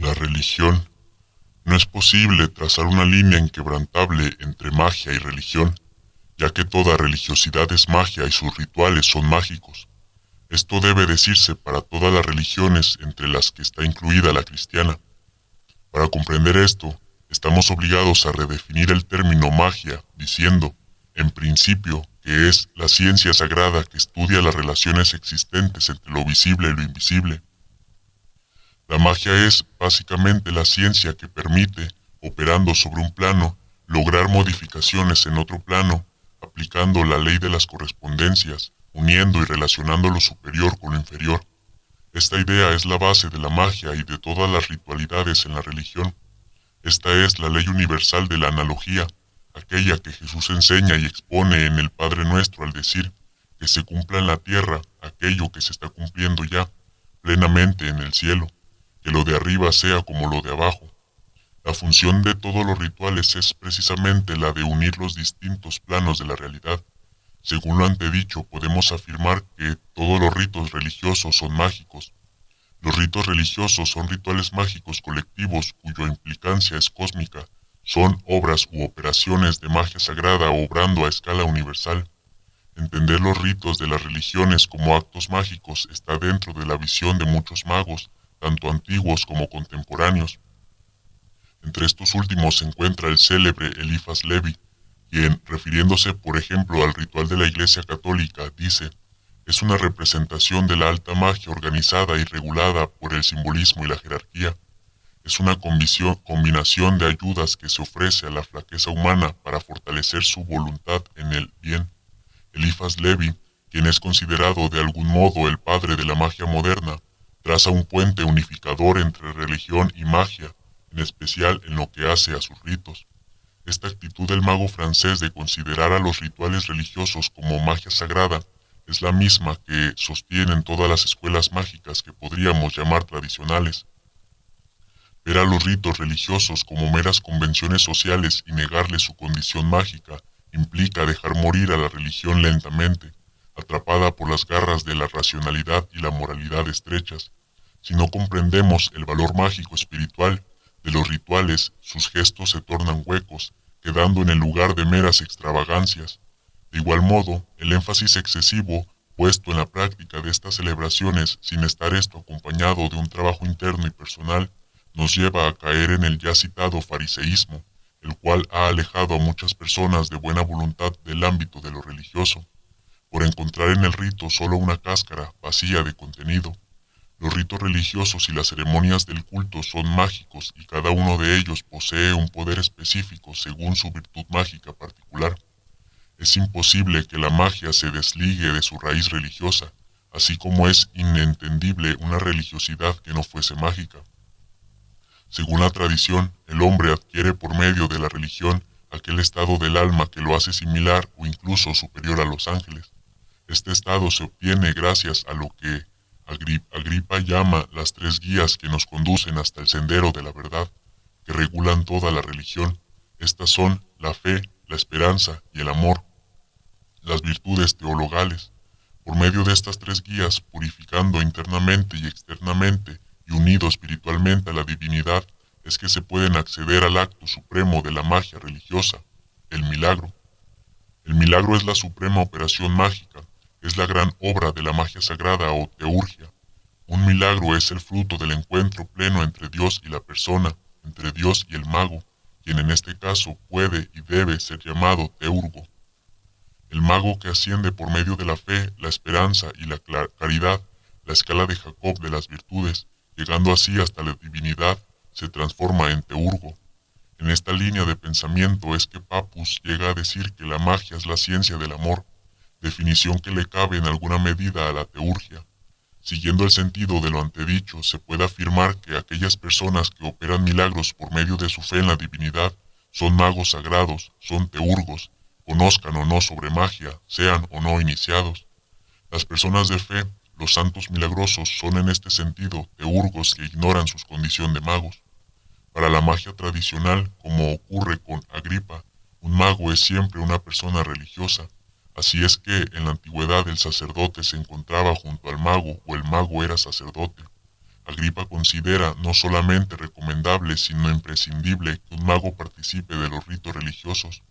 La religión. No es posible trazar una línea inquebrantable entre magia y religión, ya que toda religiosidad es magia y sus rituales son mágicos. Esto debe decirse para todas las religiones entre las que está incluida la cristiana. Para comprender esto, estamos obligados a redefinir el término magia, diciendo, en principio, que es la ciencia sagrada que estudia las relaciones existentes entre lo visible y lo invisible. La magia es, básicamente, la ciencia que permite, operando sobre un plano, lograr modificaciones en otro plano, aplicando la ley de las correspondencias, uniendo y relacionando lo superior con lo inferior. Esta idea es la base de la magia y de todas las ritualidades en la religión. Esta es la ley universal de la analogía, aquella que Jesús enseña y expone en el Padre Nuestro al decir que se cumpla en la tierra aquello que se está cumpliendo ya, plenamente en el cielo, que lo de arriba sea como lo de abajo. La función de todos los rituales es precisamente la de unir los distintos planos de la realidad. Según lo antedicho, podemos afirmar que todos los ritos religiosos son mágicos. Los ritos religiosos son rituales mágicos colectivos cuya implicancia es cósmica, son obras u operaciones de magia sagrada obrando a escala universal. Entender los ritos de las religiones como actos mágicos está dentro de la visión de muchos magos, tanto antiguos como contemporáneos. Entre estos últimos se encuentra el célebre Eliphas Levi, quien, refiriéndose por ejemplo al ritual de la Iglesia Católica, dice: es una representación de la alta magia organizada y regulada por el simbolismo y la jerarquía. Es una combinación de ayudas que se ofrece a la flaqueza humana para fortalecer su voluntad en el bien. Eliphas Levi, quien es considerado de algún modo el padre de la magia moderna, traza un puente unificador entre religión y magia, en especial en lo que hace a sus ritos. Esta actitud del mago francés de considerar a los rituales religiosos como magia sagrada es la misma que sostienen todas las escuelas mágicas que podríamos llamar tradicionales. Ver a los ritos religiosos como meras convenciones sociales y negarles su condición mágica implica dejar morir a la religión lentamente, atrapada por las garras de la racionalidad y la moralidad estrechas. Si no comprendemos el valor mágico espiritual de los rituales, sus gestos se tornan huecos, quedando en el lugar de meras extravagancias. De igual modo, el énfasis excesivo puesto en la práctica de estas celebraciones, sin estar esto acompañado de un trabajo interno y personal, nos lleva a caer en el ya citado fariseísmo, el cual ha alejado a muchas personas de buena voluntad del ámbito de lo religioso, por encontrar en el rito solo una cáscara vacía de contenido. Los ritos religiosos y las ceremonias del culto son mágicos y cada uno de ellos posee un poder específico según su virtud mágica particular. Es imposible que la magia se desligue de su raíz religiosa, así como es inentendible una religiosidad que no fuese mágica. Según la tradición, el hombre adquiere por medio de la religión aquel estado del alma que lo hace similar o incluso superior a los ángeles. Este estado se obtiene gracias a lo que Agripa llama las tres guías que nos conducen hasta el sendero de la verdad, que regulan toda la religión. Estas son la fe, la esperanza y el amor, las virtudes teologales. Por medio de estas tres guías, purificando internamente y externamente y unido espiritualmente a la divinidad, es que se pueden acceder al acto supremo de la magia religiosa, el milagro. El milagro es la suprema operación mágica, es la gran obra de la magia sagrada o teurgia. Un milagro es el fruto del encuentro pleno entre Dios y la persona, entre Dios y el mago, quien en este caso puede y debe ser llamado teurgo. El mago que asciende por medio de la fe, la esperanza y la caridad, la escala de Jacob de las virtudes, llegando así hasta la divinidad, se transforma en teurgo. En esta línea de pensamiento es que Papus llega a decir que la magia es la ciencia del amor, definición que le cabe en alguna medida a la teurgia. Siguiendo el sentido de lo antedicho, se puede afirmar que aquellas personas que operan milagros por medio de su fe en la divinidad son magos sagrados, son teurgos, conozcan o no sobre magia, sean o no iniciados. Las personas de fe, los santos milagrosos, son en este sentido teurgos que ignoran su condición de magos. Para la magia tradicional, como ocurre con Agripa, un mago es siempre una persona religiosa. Así es que en la antigüedad el sacerdote se encontraba junto al mago o el mago era sacerdote. Agripa considera no solamente recomendable, sino imprescindible que un mago participe de los ritos religiosos.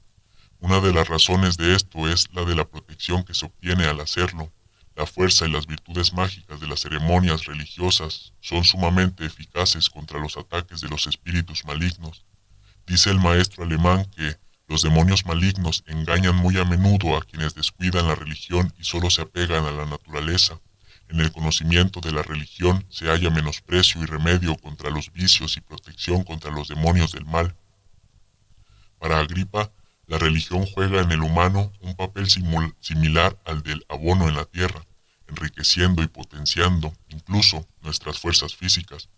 Una de las razones de esto es la de la protección que se obtiene al hacerlo. La fuerza y las virtudes mágicas de las ceremonias religiosas son sumamente eficaces contra los ataques de los espíritus malignos. Dice el maestro alemán que los demonios malignos engañan muy a menudo a quienes descuidan la religión y solo se apegan a la naturaleza. En el conocimiento de la religión se halla menosprecio y remedio contra los vicios y protección contra los demonios del mal. Para Agripa, la religión juega en el humano un papel similar al del abono en la tierra, enriqueciendo y potenciando incluso nuestras fuerzas físicas.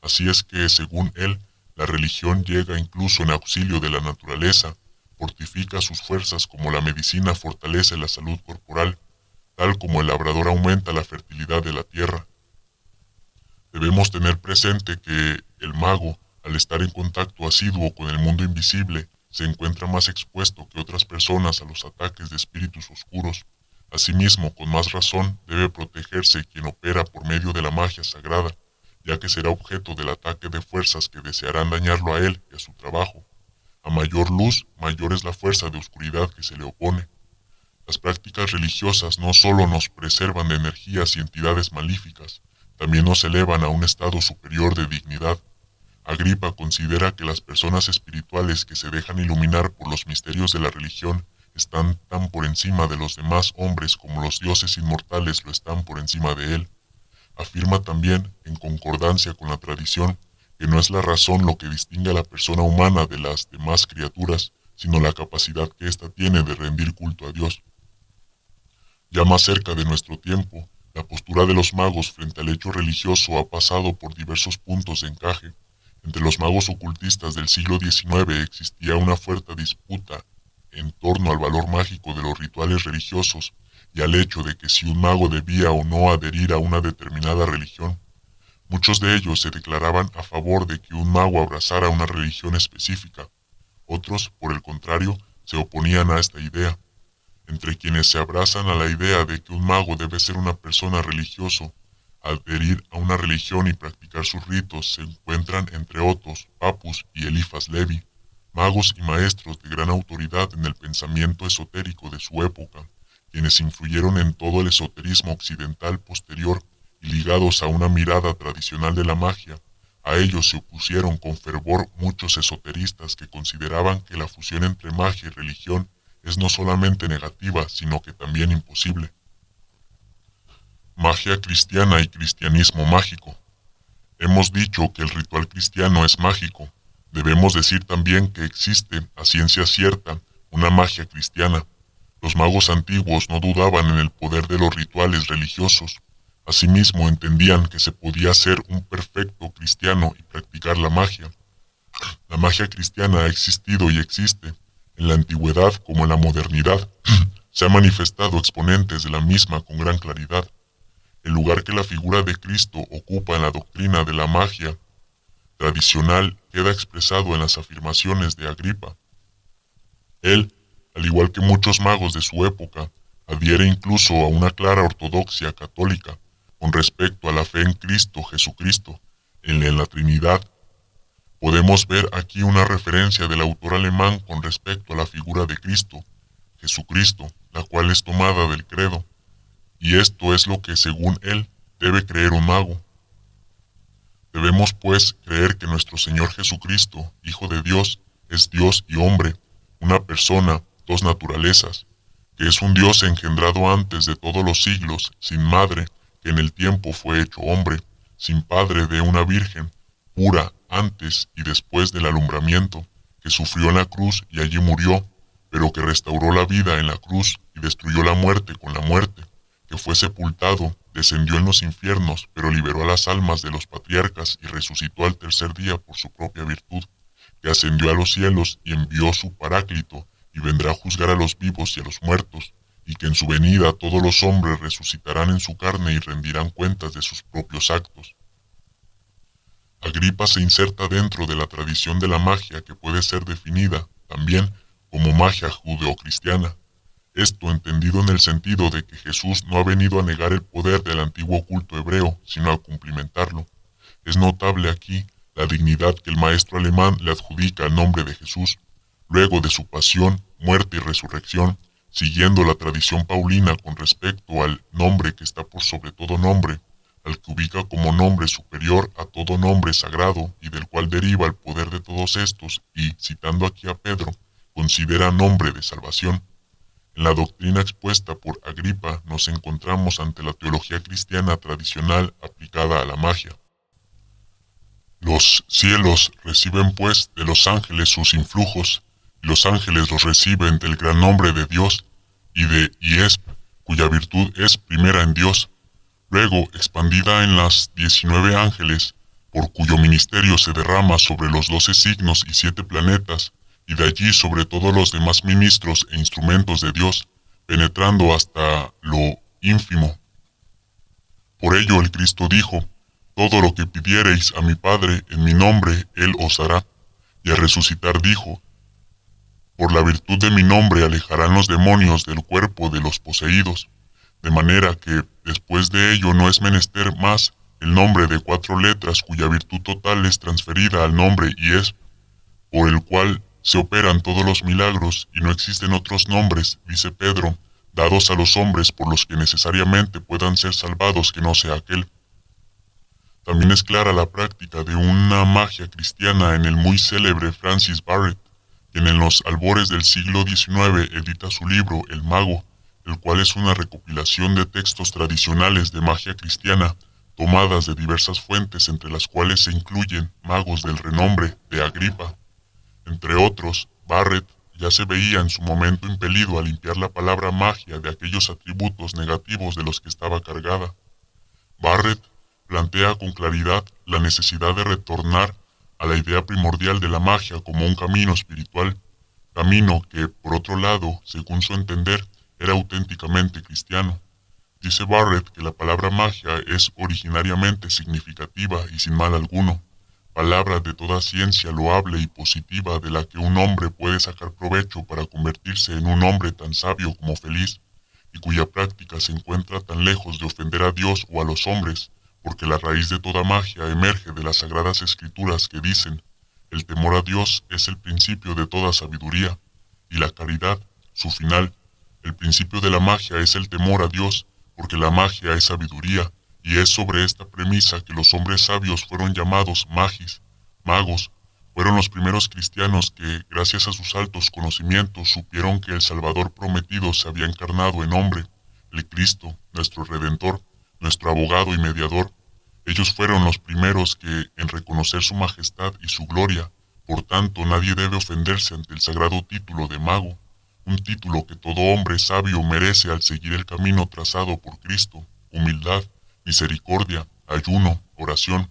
Así es que, según él, la religión llega incluso en auxilio de la naturaleza, fortifica sus fuerzas como la medicina fortalece la salud corporal, tal como el labrador aumenta la fertilidad de la tierra. Debemos tener presente que el mago, al estar en contacto asiduo con el mundo invisible, se encuentra más expuesto que otras personas a los ataques de espíritus oscuros. Asimismo, con más razón, debe protegerse quien opera por medio de la magia sagrada, ya que será objeto del ataque de fuerzas que desearán dañarlo a él y a su trabajo. A mayor luz, mayor es la fuerza de oscuridad que se le opone. Las prácticas religiosas no solo nos preservan de energías y entidades malíficas, también nos elevan a un estado superior de dignidad. Agripa considera que las personas espirituales que se dejan iluminar por los misterios de la religión están tan por encima de los demás hombres como los dioses inmortales lo están por encima de él. Afirma también, en concordancia con la tradición, que no es la razón lo que distingue a la persona humana de las demás criaturas, sino la capacidad que ésta tiene de rendir culto a Dios. Ya más cerca de nuestro tiempo, la postura de los magos frente al hecho religioso ha pasado por diversos puntos de encaje. Entre los magos ocultistas del siglo XIX existía una fuerte disputa en torno al valor mágico de los rituales religiosos y al hecho de que si un mago debía o no adherir a una determinada religión. Muchos de ellos se declaraban a favor de que un mago abrazara una religión específica. Otros, por el contrario, se oponían a esta idea. Entre quienes se abrazan a la idea de que un mago debe ser una persona religiosa, adherir a una religión y practicar sus ritos se encuentran, entre otros, Papus y Elifas Levi, magos y maestros de gran autoridad en el pensamiento esotérico de su época, quienes influyeron en todo el esoterismo occidental posterior y ligados a una mirada tradicional de la magia. A ellos se opusieron con fervor muchos esoteristas que consideraban que la fusión entre magia y religión es no solamente negativa, sino que también imposible. Magia cristiana y cristianismo mágico. Hemos dicho que el ritual cristiano es mágico. Debemos decir también que existe, a ciencia cierta, una magia cristiana. Los magos antiguos no dudaban en el poder de los rituales religiosos. Asimismo, entendían que se podía ser un perfecto cristiano y practicar la magia. La magia cristiana ha existido y existe, en la antigüedad como en la modernidad. Se han manifestado exponentes de la misma con gran claridad. El lugar que la figura de Cristo ocupa en la doctrina de la magia tradicional queda expresado en las afirmaciones de Agripa. Él, al igual que muchos magos de su época, adhiere incluso a una clara ortodoxia católica con respecto a la fe en Cristo Jesucristo, en la Trinidad. Podemos ver aquí una referencia del autor alemán con respecto a la figura de Cristo, Jesucristo, la cual es tomada del credo. Y esto es lo que, según él, debe creer un mago. Debemos, pues, creer que nuestro Señor Jesucristo, Hijo de Dios, es Dios y hombre, una persona, dos naturalezas, que es un Dios engendrado antes de todos los siglos, sin madre, que en el tiempo fue hecho hombre, sin padre de una virgen, pura antes y después del alumbramiento, que sufrió en la cruz y allí murió, pero que restauró la vida en la cruz y destruyó la muerte con la muerte, que fue sepultado, descendió en los infiernos, pero liberó a las almas de los patriarcas y resucitó al tercer día por su propia virtud, que ascendió a los cielos y envió su Paráclito, y vendrá a juzgar a los vivos y a los muertos, y que en su venida todos los hombres resucitarán en su carne y rendirán cuentas de sus propios actos. Agripa se inserta dentro de la tradición de la magia que puede ser definida, también, como magia judeocristiana. Esto entendido en el sentido de que Jesús no ha venido a negar el poder del antiguo culto hebreo, sino a cumplimentarlo. Es notable aquí la dignidad que el maestro alemán le adjudica al nombre de Jesús, luego de su pasión, muerte y resurrección, siguiendo la tradición paulina con respecto al nombre que está por sobre todo nombre, al que ubica como nombre superior a todo nombre sagrado y del cual deriva el poder de todos estos y, citando aquí a Pedro, considera nombre de salvación. En la doctrina expuesta por Agripa nos encontramos ante la teología cristiana tradicional aplicada a la magia. Los cielos reciben pues de los ángeles sus influjos, y los ángeles los reciben del gran nombre de Dios y de Iesp, cuya virtud es primera en Dios, luego expandida en las 19 ángeles, por cuyo ministerio se derrama sobre los 12 signos y 7 planetas, y de allí sobre todos los demás ministros e instrumentos de Dios, penetrando hasta lo ínfimo. Por ello el Cristo dijo: todo lo que pidiereis a mi Padre en mi nombre, Él os dará. Y al resucitar dijo: por la virtud de mi nombre alejarán los demonios del cuerpo de los poseídos, de manera que después de ello no es menester más el nombre de 4 letras cuya virtud total es transferida al nombre Iesp, por el cual se operan todos los milagros, y no existen otros nombres, dice Pedro, dados a los hombres por los que necesariamente puedan ser salvados que no sea aquel. También es clara la práctica de una magia cristiana en el muy célebre Francis Barrett, quien en los albores del siglo XIX edita su libro El Mago, el cual es una recopilación de textos tradicionales de magia cristiana, tomadas de diversas fuentes, entre las cuales se incluyen magos del renombre de Agripa. Entre otros, Barrett ya se veía en su momento impelido a limpiar la palabra magia de aquellos atributos negativos de los que estaba cargada. Barrett plantea con claridad la necesidad de retornar a la idea primordial de la magia como un camino espiritual, camino que, por otro lado, según su entender, era auténticamente cristiano. Dice Barrett que la palabra magia es originariamente significativa y sin mal alguno, palabra de toda ciencia loable y positiva de la que un hombre puede sacar provecho para convertirse en un hombre tan sabio como feliz, y cuya práctica se encuentra tan lejos de ofender a Dios o a los hombres, porque la raíz de toda magia emerge de las sagradas escrituras que dicen: el temor a Dios es el principio de toda sabiduría, y la caridad, su final. El principio de la magia es el temor a Dios, porque la magia es sabiduría, y es sobre esta premisa que los hombres sabios fueron llamados magis, magos. Fueron los primeros cristianos que, gracias a sus altos conocimientos, supieron que el Salvador prometido se había encarnado en hombre, el Cristo, nuestro Redentor, nuestro abogado y mediador. Ellos fueron los primeros que, en reconocer su majestad y su gloria, por tanto nadie debe ofenderse ante el sagrado título de mago, un título que todo hombre sabio merece al seguir el camino trazado por Cristo: humildad, misericordia, ayuno, oración,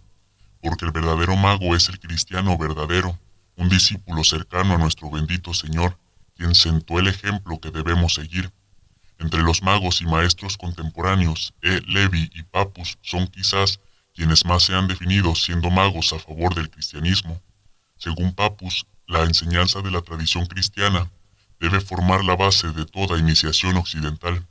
porque el verdadero mago es el cristiano verdadero, un discípulo cercano a nuestro bendito Señor, quien sentó el ejemplo que debemos seguir. Entre los magos y maestros contemporáneos, Levi y Papus son quizás quienes más se han definido siendo magos a favor del cristianismo. Según Papus, la enseñanza de la tradición cristiana debe formar la base de toda iniciación occidental.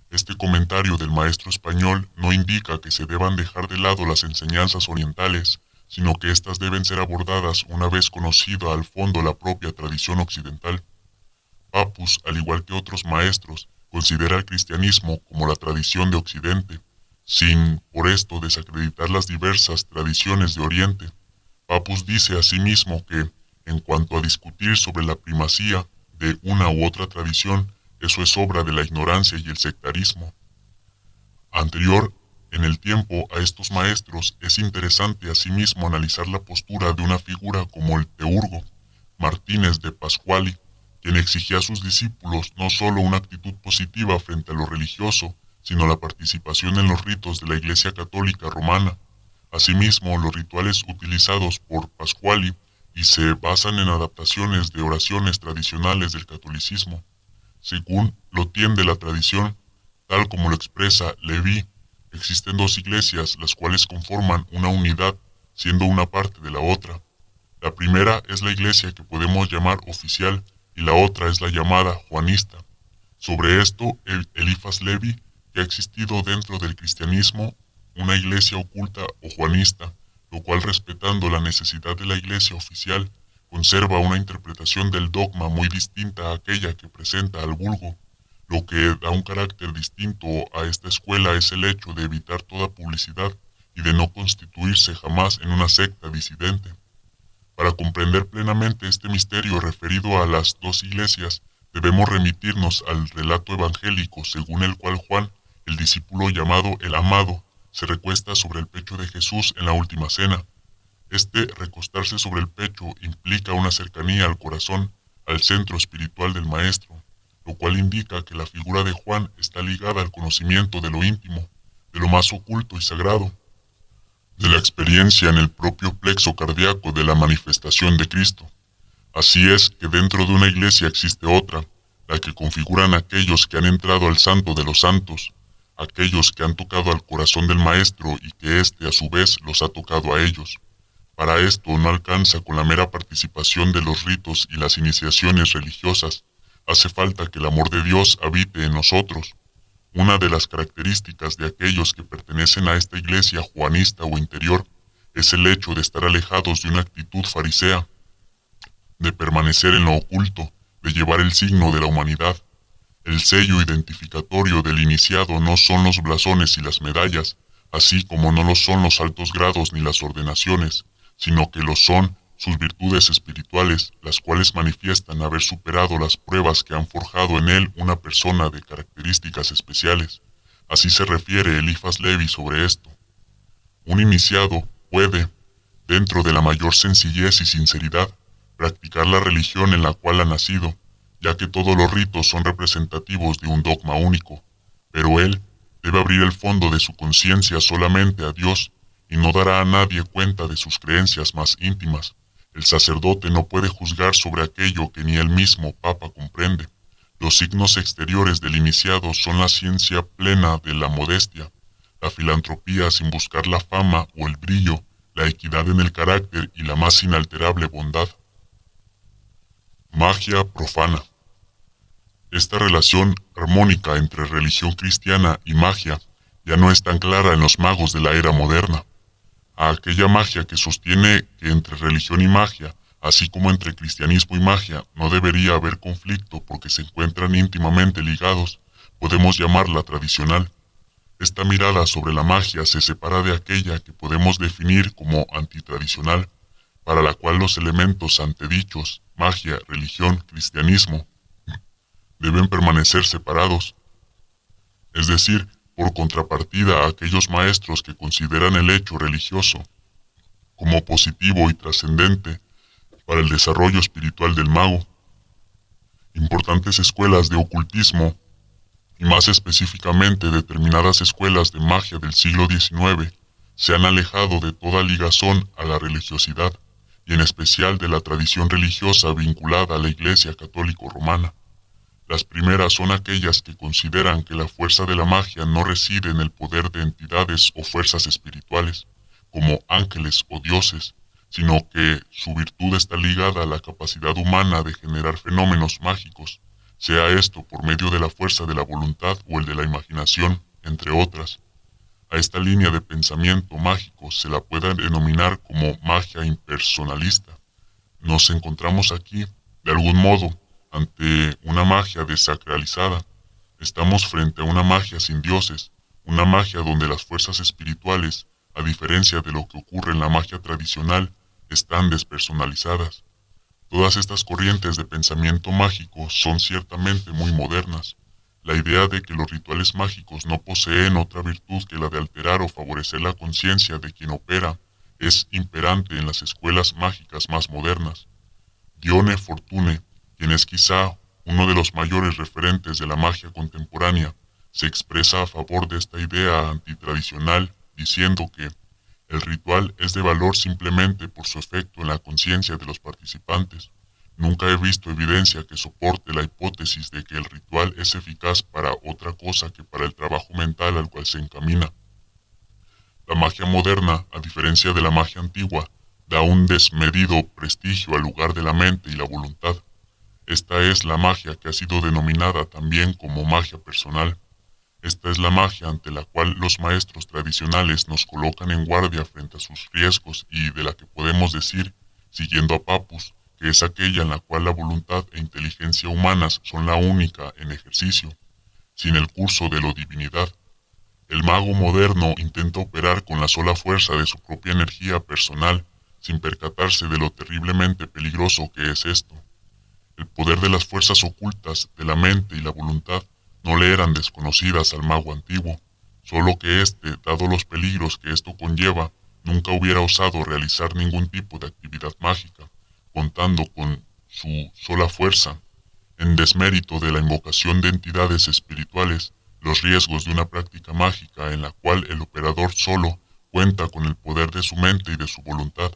Este comentario del maestro español no indica que se deban dejar de lado las enseñanzas orientales, sino que éstas deben ser abordadas una vez conocida al fondo la propia tradición occidental. Papus, al igual que otros maestros, considera el cristianismo como la tradición de Occidente, sin por esto desacreditar las diversas tradiciones de Oriente. Papus dice asimismo que, en cuanto a discutir sobre la primacía de una u otra tradición, eso es obra de la ignorancia y el sectarismo. Anterior en el tiempo a estos maestros, es interesante asimismo analizar la postura de una figura como el teurgo, Martínez de Pasquali, quien exigía a sus discípulos no solo una actitud positiva frente a lo religioso, sino la participación en los ritos de la Iglesia Católica Romana. Asimismo, los rituales utilizados por Pasquali y se basan en adaptaciones de oraciones tradicionales del catolicismo. Según lo tiende la tradición, tal como lo expresa Levi, existen 2 iglesias las cuales conforman una unidad, siendo una parte de la otra. La primera es la iglesia que podemos llamar oficial y la otra es la llamada juanista. Sobre esto, Eliphas Levi, que ha existido dentro del cristianismo una iglesia oculta o juanista, lo cual, respetando la necesidad de la Iglesia oficial, conserva una interpretación del dogma muy distinta a aquella que presenta al vulgo. Lo que da un carácter distinto a esta escuela es el hecho de evitar toda publicidad y de no constituirse jamás en una secta disidente. Para comprender plenamente este misterio referido a las dos iglesias, debemos remitirnos al relato evangélico según el cual Juan, el discípulo llamado el Amado, se recuesta sobre el pecho de Jesús en la última cena. Este recostarse sobre el pecho implica una cercanía al corazón, al centro espiritual del Maestro, lo cual indica que la figura de Juan está ligada al conocimiento de lo íntimo, de lo más oculto y sagrado, de la experiencia en el propio plexo cardíaco de la manifestación de Cristo. Así es que dentro de una iglesia existe otra, la que configuran aquellos que han entrado al santo de los santos, aquellos que han tocado al corazón del Maestro y que éste a su vez los ha tocado a ellos. Para esto no alcanza con la mera participación de los ritos y las iniciaciones religiosas, hace falta que el amor de Dios habite en nosotros. Una de las características de aquellos que pertenecen a esta iglesia juanista o interior es el hecho de estar alejados de una actitud farisea, de permanecer en lo oculto, de llevar el signo de la humanidad. El sello identificatorio del iniciado no son los blasones y las medallas, así como no lo son los altos grados ni las ordenaciones, sino que lo son sus virtudes espirituales, las cuales manifiestan haber superado las pruebas que han forjado en él una persona de características especiales. Así se refiere Eliphas Levi sobre esto. Un iniciado puede, dentro de la mayor sencillez y sinceridad, practicar la religión en la cual ha nacido, ya que todos los ritos son representativos de un dogma único, pero él debe abrir el fondo de su conciencia solamente a Dios y no dará a nadie cuenta de sus creencias más íntimas. El sacerdote no puede juzgar sobre aquello que ni él mismo, Papa, comprende. Los signos exteriores del iniciado son la ciencia plena de la modestia, la filantropía sin buscar la fama o el brillo, la equidad en el carácter y la más inalterable bondad. Magia profana. Esta relación armónica entre religión cristiana y magia ya no es tan clara en los magos de la era moderna. A aquella magia que sostiene que entre religión y magia, así como entre cristianismo y magia, no debería haber conflicto porque se encuentran íntimamente ligados, podemos llamarla tradicional. Esta mirada sobre la magia se separa de aquella que podemos definir como antitradicional, para la cual los elementos antedichos, magia, religión, cristianismo, deben permanecer separados. Es decir, por contrapartida a aquellos maestros que consideran el hecho religioso como positivo y trascendente para el desarrollo espiritual del mago. Importantes escuelas de ocultismo, y más específicamente determinadas escuelas de magia del siglo XIX, se han alejado de toda ligazón a la religiosidad, y en especial de la tradición religiosa vinculada a la Iglesia Católica Romana. Las primeras son aquellas que consideran que la fuerza de la magia no reside en el poder de entidades o fuerzas espirituales, como ángeles o dioses, sino que su virtud está ligada a la capacidad humana de generar fenómenos mágicos, sea esto por medio de la fuerza de la voluntad o el de la imaginación, entre otras. A esta línea de pensamiento mágico se la puede denominar como magia impersonalista. Nos encontramos aquí, de algún modo, ante una magia desacralizada. Estamos frente a una magia sin dioses, una magia donde las fuerzas espirituales, a diferencia de lo que ocurre en la magia tradicional, están despersonalizadas. Todas estas corrientes de pensamiento mágico son ciertamente muy modernas. La idea de que los rituales mágicos no poseen otra virtud que la de alterar o favorecer la conciencia de quien opera es imperante en las escuelas mágicas más modernas. Dione Fortune, quien es quizá uno de los mayores referentes de la magia contemporánea, se expresa a favor de esta idea antitradicional diciendo que el ritual es de valor simplemente por su efecto en la conciencia de los participantes. Nunca he visto evidencia que soporte la hipótesis de que el ritual es eficaz para otra cosa que para el trabajo mental al cual se encamina. La magia moderna, a diferencia de la magia antigua, da un desmedido prestigio al lugar de la mente y la voluntad. Esta es la magia que ha sido denominada también como magia personal. Esta es la magia ante la cual los maestros tradicionales nos colocan en guardia frente a sus riesgos y de la que podemos decir, siguiendo a Papus, que es aquella en la cual la voluntad e inteligencia humanas son la única en ejercicio, sin el curso de la divinidad. El mago moderno intenta operar con la sola fuerza de su propia energía personal, sin percatarse de lo terriblemente peligroso que es esto. El poder de las fuerzas ocultas de la mente y la voluntad no le eran desconocidas al mago antiguo, solo que éste, dado los peligros que esto conlleva, nunca hubiera osado realizar ningún tipo de actividad mágica, contando con su sola fuerza, en desmérito de la invocación de entidades espirituales, los riesgos de una práctica mágica en la cual el operador solo cuenta con el poder de su mente y de su voluntad,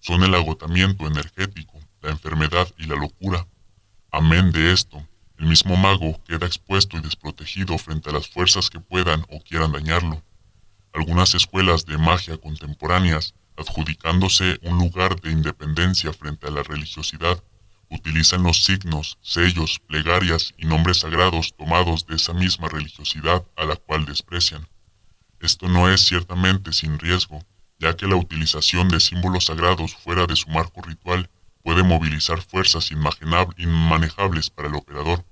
son el agotamiento energético, la enfermedad y la locura. Amén de esto, el mismo mago queda expuesto y desprotegido frente a las fuerzas que puedan o quieran dañarlo. Algunas escuelas de magia contemporáneas, adjudicándose un lugar de independencia frente a la religiosidad, utilizan los signos, sellos, plegarias y nombres sagrados tomados de esa misma religiosidad a la cual desprecian. Esto no es ciertamente sin riesgo, ya que la utilización de símbolos sagrados fuera de su marco ritual puede movilizar fuerzas inmanejables para el operador.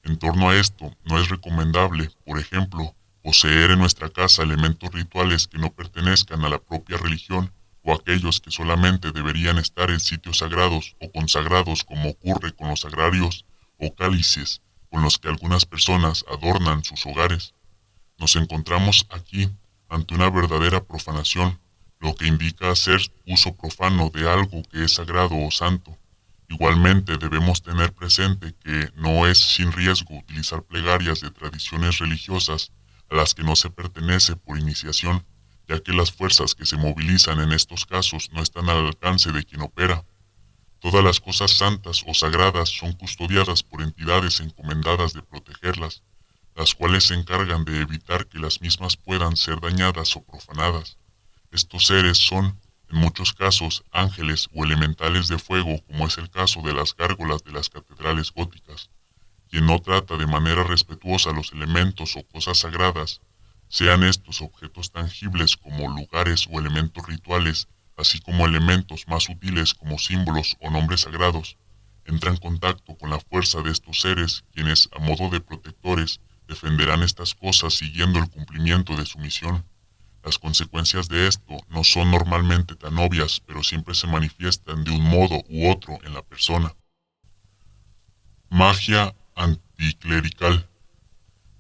En torno a esto, no es recomendable, por ejemplo, poseer en nuestra casa elementos rituales que no pertenezcan a la propia religión o aquellos que solamente deberían estar en sitios sagrados o consagrados, como ocurre con los sagrarios o cálices con los que algunas personas adornan sus hogares. Nos encontramos aquí ante una verdadera profanación, lo que indica hacer uso profano de algo que es sagrado o santo. Igualmente debemos tener presente que no es sin riesgo utilizar plegarias de tradiciones religiosas a las que no se pertenece por iniciación, ya que las fuerzas que se movilizan en estos casos no están al alcance de quien opera. Todas las cosas santas o sagradas son custodiadas por entidades encomendadas de protegerlas, las cuales se encargan de evitar que las mismas puedan ser dañadas o profanadas. Estos seres son, en muchos casos, ángeles o elementales de fuego, como es el caso de las gárgolas de las catedrales góticas. Quien no trata de manera respetuosa los elementos o cosas sagradas, sean estos objetos tangibles como lugares o elementos rituales, así como elementos más sutiles como símbolos o nombres sagrados, entra en contacto con la fuerza de estos seres, quienes, a modo de protectores, defenderán estas cosas siguiendo el cumplimiento de su misión. Las consecuencias de esto no son normalmente tan obvias, pero siempre se manifiestan de un modo u otro en la persona. Magia anticlerical.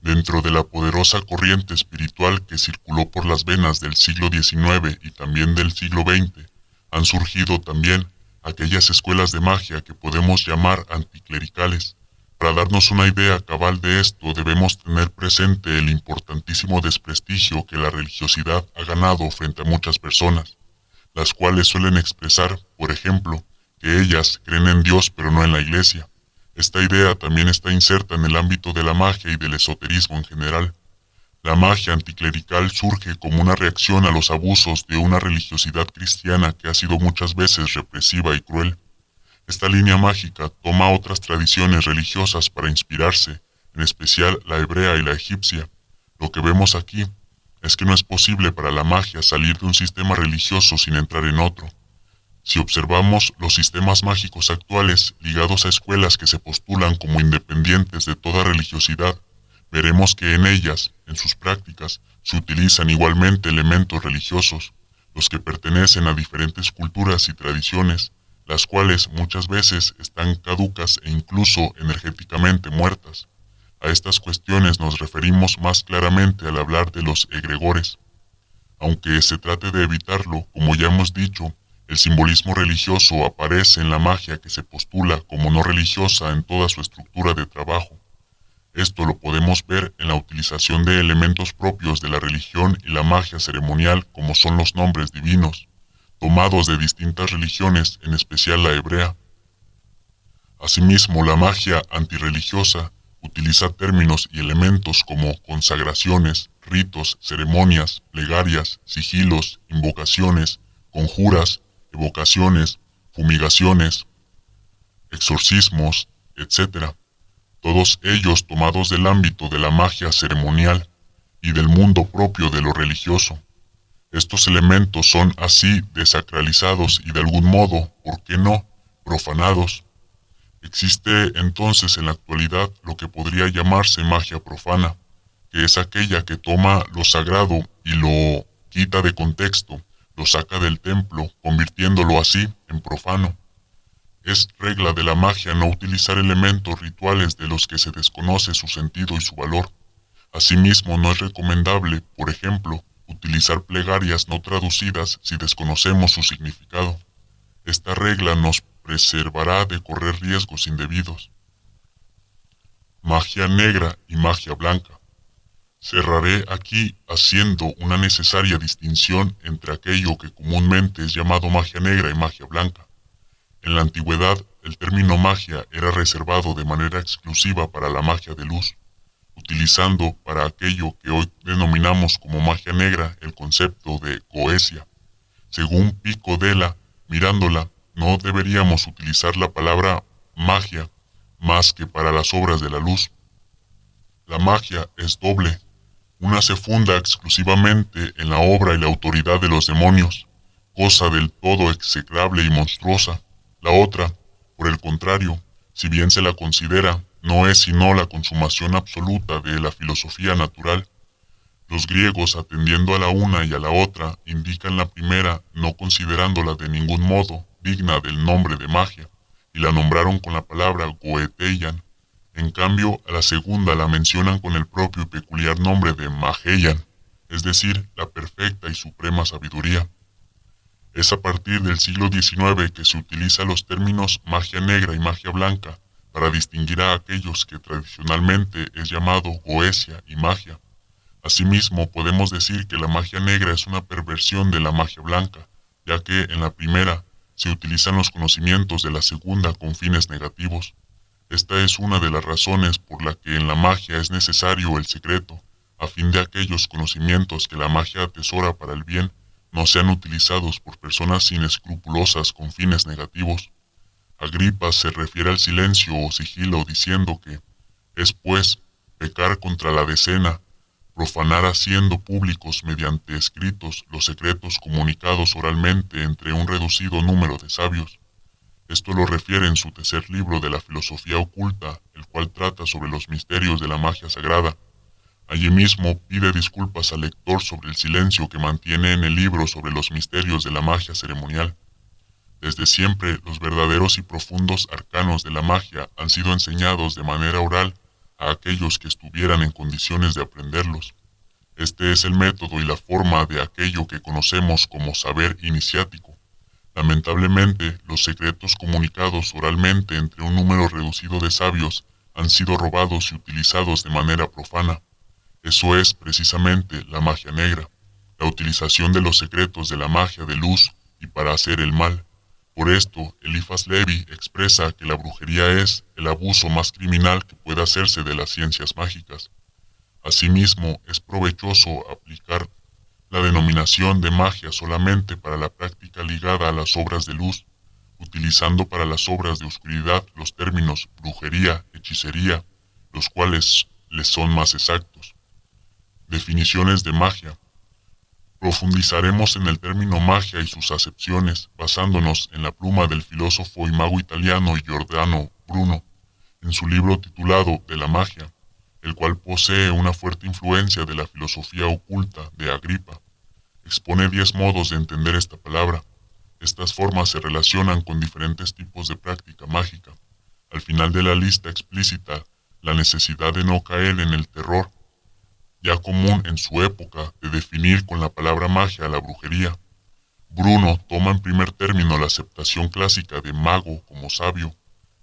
Dentro de la poderosa corriente espiritual que circuló por las venas del siglo XIX y también del siglo XX, han surgido también aquellas escuelas de magia que podemos llamar anticlericales. Para darnos una idea cabal de esto, debemos tener presente el importantísimo desprestigio que la religiosidad ha ganado frente a muchas personas, las cuales suelen expresar, por ejemplo, que ellas creen en Dios pero no en la Iglesia. Esta idea también está inserta en el ámbito de la magia y del esoterismo en general. La magia anticlerical surge como una reacción a los abusos de una religiosidad cristiana que ha sido muchas veces represiva y cruel. Esta línea mágica toma otras tradiciones religiosas para inspirarse, en especial la hebrea y la egipcia. Lo que vemos aquí es que no es posible para la magia salir de un sistema religioso sin entrar en otro. Si observamos los sistemas mágicos actuales ligados a escuelas que se postulan como independientes de toda religiosidad, veremos que en ellas, en sus prácticas, se utilizan igualmente elementos religiosos, los que pertenecen a diferentes culturas y tradiciones, las cuales muchas veces están caducas e incluso energéticamente muertas. A estas cuestiones nos referimos más claramente al hablar de los egregores. Aunque se trate de evitarlo, como ya hemos dicho, el simbolismo religioso aparece en la magia que se postula como no religiosa en toda su estructura de trabajo. Esto lo podemos ver en la utilización de elementos propios de la religión y la magia ceremonial, como son los nombres divinos, tomados de distintas religiones, en especial la hebrea. Asimismo, la magia antirreligiosa utiliza términos y elementos como consagraciones, ritos, ceremonias, plegarias, sigilos, invocaciones, conjuras, evocaciones, fumigaciones, exorcismos, etc. Todos ellos tomados del ámbito de la magia ceremonial, y del mundo propio de lo religioso. Estos elementos son así desacralizados y de algún modo, ¿por qué no?, profanados. Existe entonces en la actualidad lo que podría llamarse magia profana, que es aquella que toma lo sagrado y lo quita de contexto, lo saca del templo, convirtiéndolo así en profano. Es regla de la magia no utilizar elementos rituales de los que se desconoce su sentido y su valor. Asimismo, no es recomendable, por ejemplo, utilizar plegarias no traducidas si desconocemos su significado. Esta regla nos preservará de correr riesgos indebidos. Magia negra y magia blanca. Cerraré aquí haciendo una necesaria distinción entre aquello que comúnmente es llamado magia negra y magia blanca. En la antigüedad, el término magia era reservado de manera exclusiva para la magia de luz, utilizando para aquello que hoy denominamos como magia negra el concepto de goesia. Según Pico Della, mirándola, no deberíamos utilizar la palabra magia más que para las obras de la luz. La magia es doble. Una se funda exclusivamente en la obra y la autoridad de los demonios, cosa del todo execrable y monstruosa. La otra, por el contrario, si bien se la considera, no es sino la consumación absoluta de la filosofía natural. Los griegos, atendiendo a la una y a la otra, indican la primera no considerándola de ningún modo digna del nombre de magia, y la nombraron con la palabra goeteian. En cambio, a la segunda la mencionan con el propio y peculiar nombre de mageian, es decir, la perfecta y suprema sabiduría. Es a partir del siglo XIX que se utilizan los términos magia negra y magia blanca para distinguir a aquellos que tradicionalmente es llamado goesia y magia. Asimismo, podemos decir que la magia negra es una perversión de la magia blanca, ya que en la primera se utilizan los conocimientos de la segunda con fines negativos. Esta es una de las razones por la que en la magia es necesario el secreto, a fin de aquellos conocimientos que la magia atesora para el bien no sean utilizados por personas inescrupulosas con fines negativos. Agripa se refiere al silencio o sigilo diciendo que es, pues, pecar contra la decena, profanar haciendo públicos mediante escritos los secretos comunicados oralmente entre un reducido número de sabios. Esto lo refiere en su tercer libro de la filosofía oculta, el cual trata sobre los misterios de la magia sagrada. Allí mismo pide disculpas al lector sobre el silencio que mantiene en el libro sobre los misterios de la magia ceremonial. Desde siempre, los verdaderos y profundos arcanos de la magia han sido enseñados de manera oral a aquellos que estuvieran en condiciones de aprenderlos. Este es el método y la forma de aquello que conocemos como saber iniciático. Lamentablemente, los secretos comunicados oralmente entre un número reducido de sabios han sido robados y utilizados de manera profana. Eso es precisamente la magia negra, la utilización de los secretos de la magia de luz y para hacer el mal. Por esto, Eliphas Levi expresa que la brujería es el abuso más criminal que puede hacerse de las ciencias mágicas. Asimismo, es provechoso aplicar la denominación de magia solamente para la práctica ligada a las obras de luz, utilizando para las obras de oscuridad los términos brujería, hechicería, los cuales les son más exactos. Definiciones de magia. Profundizaremos en el término magia y sus acepciones, basándonos en la pluma del filósofo y mago italiano Giordano Bruno, en su libro titulado De la magia, el cual posee una fuerte influencia de la filosofía oculta de Agripa. Expone 10 modos de entender esta palabra. Estas formas se relacionan con diferentes tipos de práctica mágica. Al final de la lista explícita la necesidad de no caer en el terror, ya común en su época, de definir con la palabra magia a la brujería. Bruno toma en primer término la aceptación clásica de mago como sabio.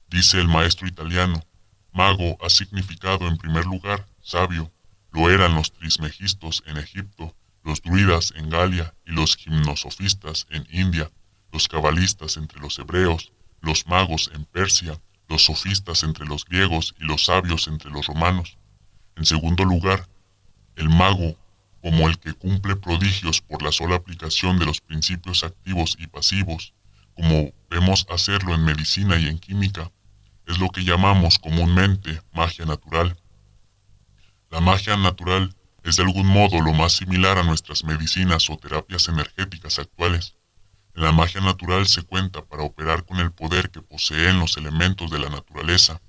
Dice el maestro italiano, mago ha significado en primer lugar sabio. Lo eran los trismegistos en Egipto, los druidas en Galia y los gimnosofistas en India, los cabalistas entre los hebreos, los magos en Persia, los sofistas entre los griegos y los sabios entre los romanos. En segundo lugar, el mago, como el que cumple prodigios por la sola aplicación de los principios activos y pasivos, como vemos hacerlo en medicina y en química, es lo que llamamos comúnmente magia natural. La magia natural es de algún modo lo más similar a nuestras medicinas o terapias energéticas actuales. En la magia natural se cuenta para operar con el poder que poseen los elementos de la naturaleza.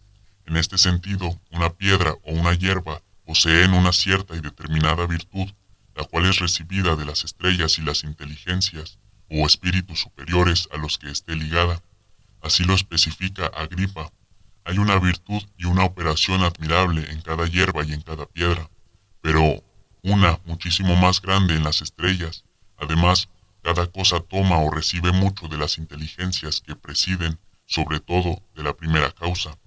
En este sentido, una piedra o una hierba poseen una cierta y determinada virtud, la cual es recibida de las estrellas y las inteligencias o espíritus superiores a los que esté ligada. Así lo especifica Agripa. Hay una virtud y una operación admirable en cada hierba y en cada piedra, pero una muchísimo más grande en las estrellas. Además, cada cosa toma o recibe mucho de las inteligencias que presiden, sobre todo, de la primera causa.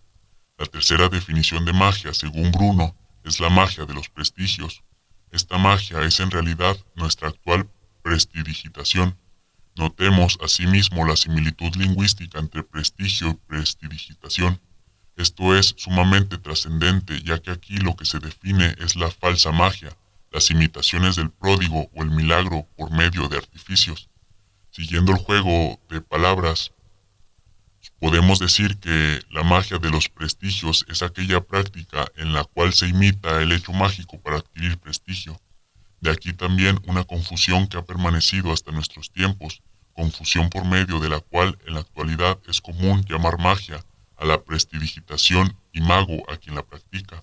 La tercera definición de magia, según Bruno, es la magia de los prestigios. Esta magia es en realidad nuestra actual prestidigitación. Notemos asimismo la similitud lingüística entre prestigio y prestidigitación. Esto es sumamente trascendente, ya que aquí lo que se define es la falsa magia, las imitaciones del pródigo o el milagro por medio de artificios. Siguiendo el juego de palabras, podemos decir que la magia de los prestigios es aquella práctica en la cual se imita el hecho mágico para adquirir prestigio. De aquí también una confusión que ha permanecido hasta nuestros tiempos, confusión por medio de la cual en la actualidad es común llamar magia a la prestidigitación y mago a quien la practica.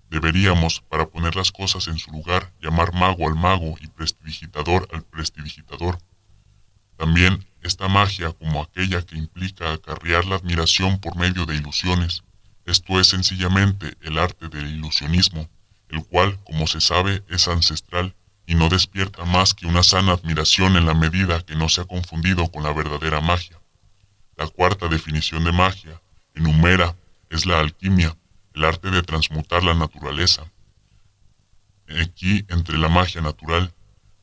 Deberíamos, para poner las cosas en su lugar, llamar mago al mago y prestidigitador al prestidigitador. También esta magia como aquella que implica acarrear la admiración por medio de ilusiones. Esto es sencillamente el arte del ilusionismo, el cual, como se sabe, es ancestral y no despierta más que una sana admiración en la medida que no se ha confundido con la verdadera magia. La cuarta definición de magia enumera es la alquimia, el arte de transmutar la naturaleza. Aquí, entre la magia natural,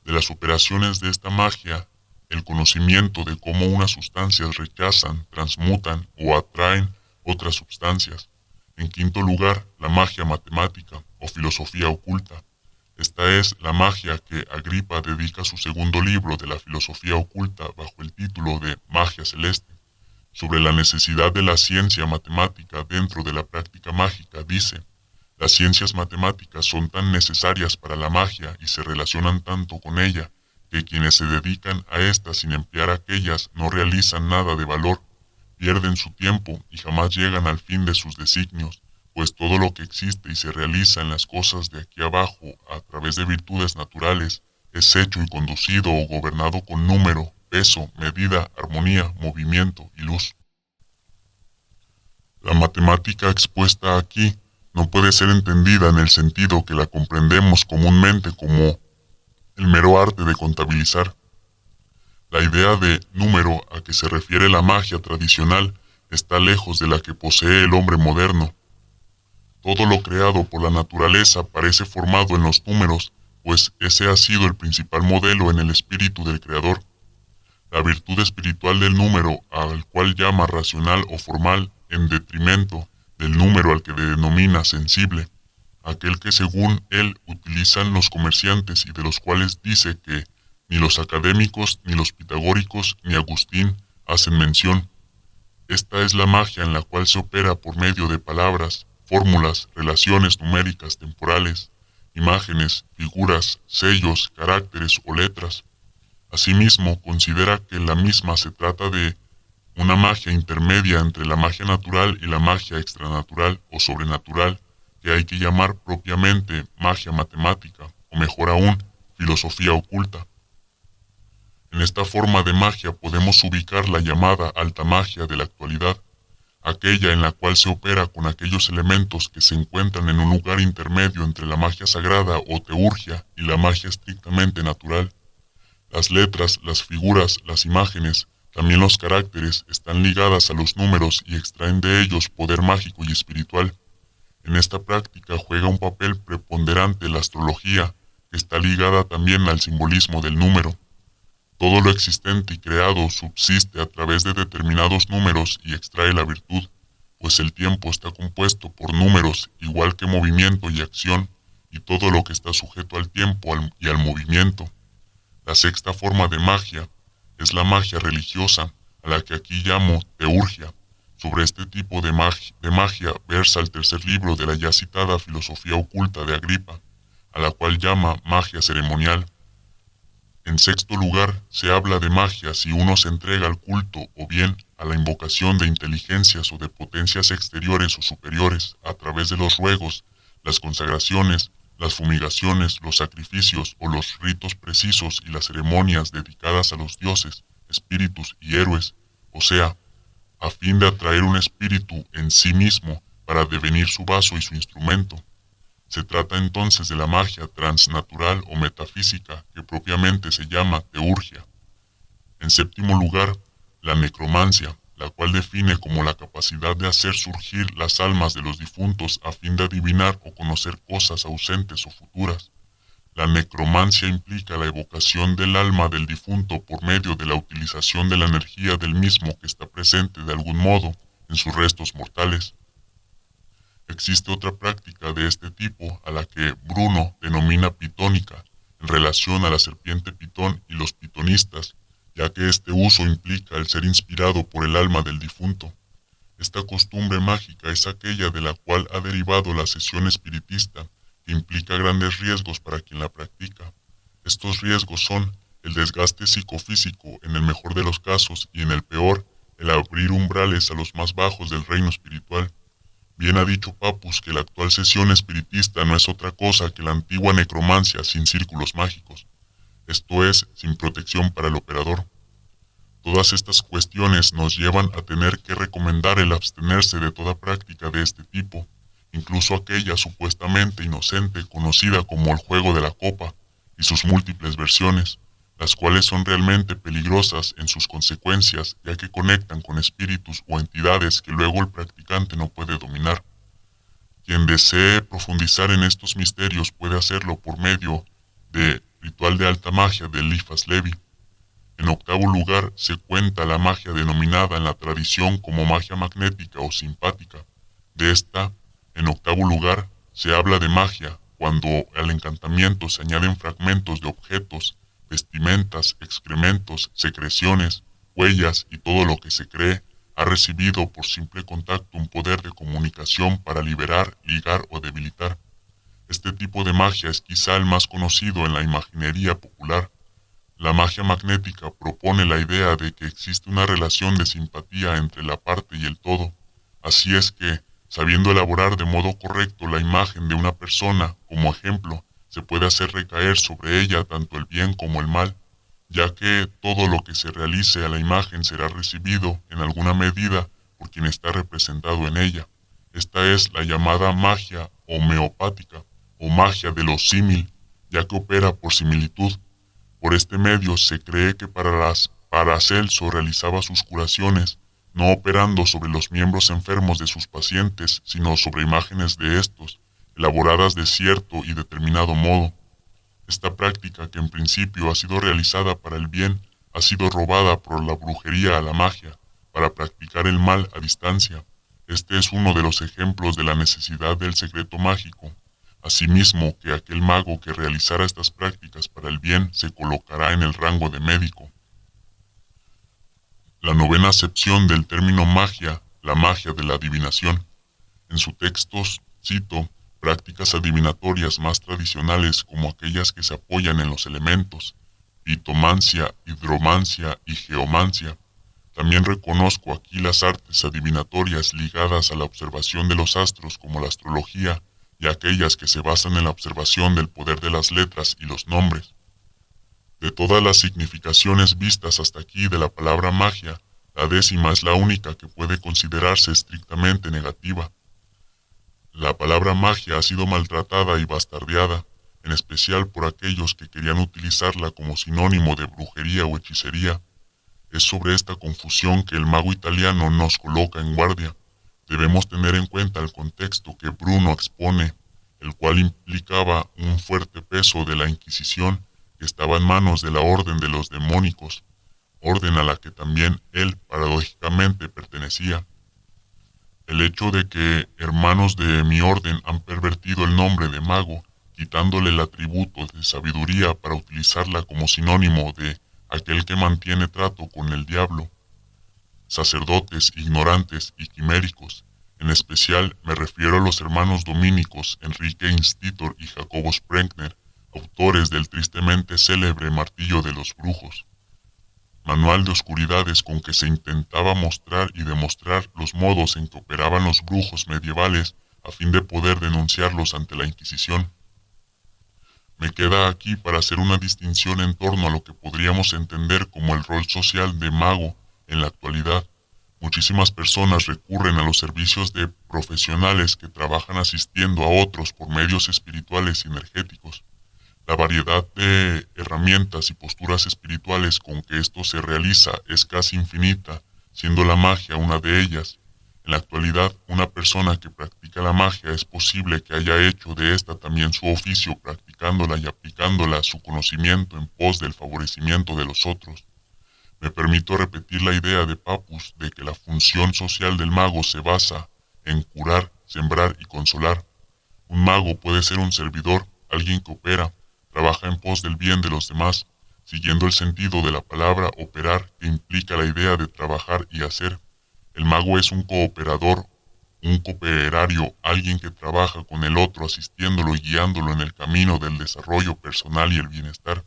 de las operaciones de esta magia, el conocimiento de cómo unas sustancias rechazan, transmutan o atraen otras sustancias. En quinto lugar, la magia matemática o filosofía oculta. Esta es la magia que Agripa dedica a su segundo libro de la filosofía oculta bajo el título de Magia Celeste. Sobre la necesidad de la ciencia matemática dentro de la práctica mágica dice: las ciencias matemáticas son tan necesarias para la magia y se relacionan tanto con ella, que quienes se dedican a éstas sin emplear aquellas no realizan nada de valor, pierden su tiempo y jamás llegan al fin de sus designios, pues todo lo que existe y se realiza en las cosas de aquí abajo a través de virtudes naturales es hecho y conducido o gobernado con número, peso, medida, armonía, movimiento y luz. La matemática expuesta aquí no puede ser entendida en el sentido que la comprendemos comúnmente como el mero arte de contabilizar. La idea de número a que se refiere la magia tradicional está lejos de la que posee el hombre moderno. Todo lo creado por la naturaleza parece formado en los números, pues ese ha sido el principal modelo en el espíritu del creador. La virtud espiritual del número, al cual llama racional o formal, en detrimento del número al que denomina sensible, aquel que según él utilizan los comerciantes y de los cuales dice que ni los académicos, ni los pitagóricos, ni Agustín hacen mención. Esta es la magia en la cual se opera por medio de palabras, fórmulas, relaciones numéricas temporales, imágenes, figuras, sellos, caracteres o letras. Asimismo, considera que la misma se trata de una magia intermedia entre la magia natural y la magia extranatural o sobrenatural, que hay que llamar propiamente magia matemática, o mejor aún, filosofía oculta. En esta forma de magia podemos ubicar la llamada alta magia de la actualidad, aquella en la cual se opera con aquellos elementos que se encuentran en un lugar intermedio entre la magia sagrada o teurgia y la magia estrictamente natural. Las letras, las figuras, las imágenes, también los caracteres están ligadas a los números y extraen de ellos poder mágico y espiritual. En esta práctica juega un papel preponderante la astrología, que está ligada también al simbolismo del número. Todo lo existente y creado subsiste a través de determinados números y extrae la virtud, pues el tiempo está compuesto por números igual que movimiento y acción, y todo lo que está sujeto al tiempo y al movimiento. La sexta forma de magia es la magia religiosa, a la que aquí llamo teurgia. Sobre este tipo de magia versa el tercer libro de la ya citada Filosofía Oculta de Agripa. a la cual llama magia ceremonial. En sexto lugar, se habla de magia si uno se entrega al culto o bien a la invocación de inteligencias o de potencias exteriores o superiores a través de los ruegos, las consagraciones, las fumigaciones, los sacrificios o los ritos precisos y las ceremonias dedicadas a los dioses, espíritus y héroes, o sea, a fin de atraer un espíritu en sí mismo para devenir su vaso y su instrumento. Se trata entonces de la magia transnatural o metafísica que propiamente se llama teurgia. En séptimo lugar, la necromancia, la cual define como la capacidad de hacer surgir las almas de los difuntos a fin de adivinar o conocer cosas ausentes o futuras. La necromancia implica la evocación del alma del difunto por medio de la utilización de la energía del mismo que está presente de algún modo en sus restos mortales. Existe otra práctica de este tipo a la que Bruno denomina pitónica, en relación a la serpiente pitón y los pitonistas, ya que este uso implica el ser inspirado por el alma del difunto. Esta costumbre mágica es aquella de la cual ha derivado la sesión espiritista, que implica grandes riesgos para quien la practica. Estos riesgos son el desgaste psicofísico en el mejor de los casos y en el peor, el abrir umbrales a los más bajos del reino espiritual. Bien ha dicho Papus que la actual sesión espiritista no es otra cosa que la antigua necromancia sin círculos mágicos, esto es, sin protección para el operador. Todas estas cuestiones nos llevan a tener que recomendar el abstenerse de toda práctica de este tipo, incluso aquella supuestamente inocente conocida como el juego de la copa y sus múltiples versiones, las cuales son realmente peligrosas en sus consecuencias ya que conectan con espíritus o entidades que luego el practicante no puede dominar. Quien desee profundizar en estos misterios puede hacerlo por medio de Ritual de Alta Magia de Eliphas Levi. En octavo lugar se cuenta la magia denominada en la tradición como magia magnética o simpática. De esta, en octavo lugar, se habla de magia cuando al encantamiento se añaden fragmentos de objetos, vestimentas, excrementos, secreciones, huellas y todo lo que se cree ha recibido por simple contacto un poder de comunicación para liberar, ligar o debilitar. Este tipo de magia es quizá el más conocido en la imaginería popular. La magia magnética propone la idea de que existe una relación de simpatía entre la parte y el todo. Así es que, sabiendo elaborar de modo correcto la imagen de una persona como ejemplo, se puede hacer recaer sobre ella tanto el bien como el mal, ya que todo lo que se realice a la imagen será recibido en alguna medida por quien está representado en ella. Esta es la llamada magia homeopática o magia de lo símil, ya que opera por similitud. Por este medio se cree que Paracelso realizaba sus curaciones, no operando sobre los miembros enfermos de sus pacientes, sino sobre imágenes de estos, elaboradas de cierto y determinado modo. Esta práctica, que en principio ha sido realizada para el bien, ha sido robada por la brujería a la magia, para practicar el mal a distancia. Este es uno de los ejemplos de la necesidad del secreto mágico. Asimismo, que aquel mago que realizara estas prácticas para el bien se colocará en el rango de médico. La novena acepción del término magia, la magia de la adivinación. En su texto cito prácticas adivinatorias más tradicionales como aquellas que se apoyan en los elementos, pitomancia, hidromancia y geomancia. También reconozco aquí las artes adivinatorias ligadas a la observación de los astros como la astrología y aquellas que se basan en la observación del poder de las letras y los nombres. De todas las significaciones vistas hasta aquí de la palabra magia, la décima es la única que puede considerarse estrictamente negativa. La palabra magia ha sido maltratada y bastardeada, en especial por aquellos que querían utilizarla como sinónimo de brujería o hechicería. Es sobre esta confusión que el mago italiano nos coloca en guardia. Debemos tener en cuenta el contexto que Bruno expone, el cual implicaba un fuerte peso de la Inquisición que estaba en manos de la Orden de los Demónicos, orden a la que también él paradójicamente pertenecía. El hecho de que hermanos de mi orden han pervertido el nombre de mago, quitándole el atributo de sabiduría para utilizarla como sinónimo de aquel que mantiene trato con el diablo, sacerdotes ignorantes y quiméricos, En especial me refiero a los hermanos dominicos Enrique Institor y Jacobo Sprenger, autores del tristemente célebre Martillo de los Brujos, manual de oscuridades con que se intentaba mostrar y demostrar los modos en que operaban los brujos medievales a fin de poder denunciarlos ante la Inquisición. Me queda aquí para hacer una distinción en torno a lo que podríamos entender como el rol social de mago en la actualidad. Muchísimas personas recurren a los servicios de profesionales que trabajan asistiendo a otros por medios espirituales y energéticos. La variedad de herramientas y posturas espirituales con que esto se realiza es casi infinita, siendo la magia una de ellas. En la actualidad, una persona que practica la magia es posible que haya hecho de esta también su oficio, practicándola y aplicándola su conocimiento en pos del favorecimiento de los otros. Me permito repetir la idea de Papus de que la función social del mago se basa en curar, sembrar y consolar. Un mago puede ser un servidor, alguien que opera, trabaja en pos del bien de los demás, siguiendo el sentido de la palabra operar, que implica la idea de trabajar y hacer. El mago es un cooperador, un cooperario, alguien que trabaja con el otro, asistiéndolo y guiándolo en el camino del desarrollo personal y el bienestar.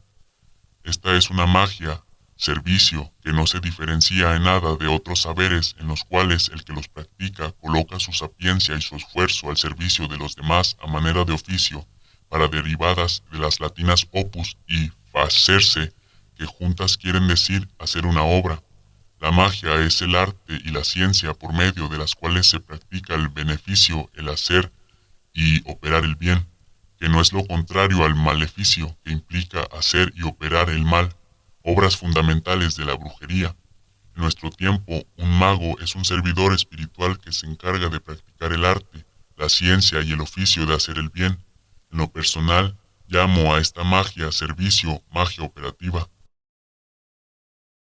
Esta es una magia, servicio, que no se diferencia en nada de otros saberes en los cuales el que los practica coloca su sapiencia y su esfuerzo al servicio de los demás a manera de oficio, para derivadas de las latinas opus y facerse, que juntas quieren decir hacer una obra. La magia es el arte y la ciencia por medio de las cuales se practica el beneficio, el hacer y operar el bien, que no es lo contrario al maleficio, que implica hacer y operar el mal, obras fundamentales de la brujería. En nuestro tiempo, un mago es un servidor espiritual que se encarga de practicar el arte, la ciencia y el oficio de hacer el bien. En lo personal, llamo a esta magia servicio, magia operativa.